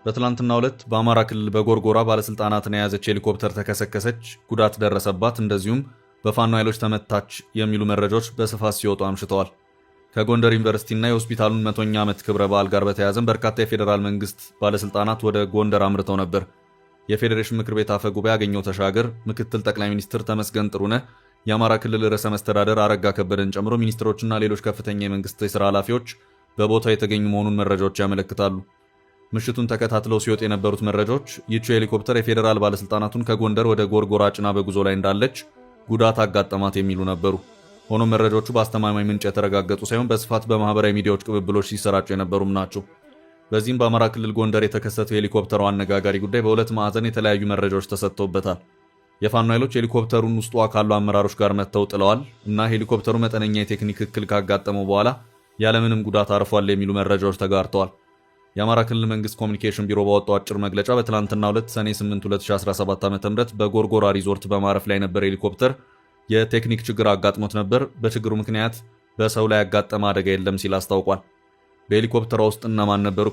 በትላንትናው ዕለት በአማራ ክልል በጎርጎራ ባለስልጣናትን የያዘች ሄሊኮፕተር ተከሰከሰች፣ ጉዳት ደረሰባት፣ እንደዚሁም በፋኖ ኃይሎች ተመታች የሚሉ መረጃዎች በስፋት ሲወጡ አምሽተዋል። ከጎንደር ዩኒቨርሲቲና የሆስፒታሉን 100ኛ ዓመት ክብረ በዓል ጋር በተያያዘም በርካታ የፌዴራል መንግስት ባለስልጣናት ወደ ጎንደር አምርተው ነበር። የፌዴሬሽን ምክር ቤት አፈ ጉባኤ አገኘሁ ተሻገር፣ ምክትል ጠቅላይ ሚኒስትር ተመስገን ጥሩነህ፣ የአማራ ክልል ርዕሰ መስተዳደር አረጋ ከበደን ጨምሮ ሚኒስትሮችና ሌሎች ከፍተኛ የመንግስት የሥራ ኃላፊዎች በቦታው የተገኙ መሆኑን መረጃዎች ያመለክታሉ። ምሽቱን ተከታትለው ሲወጡ የነበሩት መረጃዎች ይህች ሄሊኮፕተር የፌዴራል ባለስልጣናቱን ከጎንደር ወደ ጎርጎራ ጭና በጉዞ ላይ እንዳለች ጉዳት አጋጠማት የሚሉ ነበሩ። ሆኖም መረጃዎቹ በአስተማማኝ ምንጭ የተረጋገጡ ሳይሆን በስፋት በማህበራዊ ሚዲያዎች ቅብብሎች ሲሰራጩ የነበሩም ናቸው። በዚህም በአማራ ክልል ጎንደር የተከሰተው የሄሊኮፕተሩ አነጋጋሪ ጉዳይ በሁለት ማዕዘን የተለያዩ መረጃዎች ተሰጥተውበታል። የፋኖ ኃይሎች ሄሊኮፕተሩን ውስጧ ካሉ አመራሮች ጋር መጥተው ጥለዋል እና ሄሊኮፕተሩ መጠነኛ የቴክኒክ እክል ካጋጠመው በኋላ ያለምንም ጉዳት አርፏል የሚሉ መረጃዎች ተጋርተዋል። የአማራ ክልል መንግስት ኮሚኒኬሽን ቢሮ ባወጣው አጭር መግለጫ በትላንትናው ዕለት ሰኔ 8 2017 ዓ.ም በጎርጎራ ሪዞርት በማረፍ ላይ ነበር ሄሊኮፕተር የቴክኒክ ችግር አጋጥሞት ነበር። በችግሩ ምክንያት በሰው ላይ ያጋጠመ አደጋ የለም ሲል አስታውቋል። በሄሊኮፕተሯ ውስጥ እነማን ነበሩ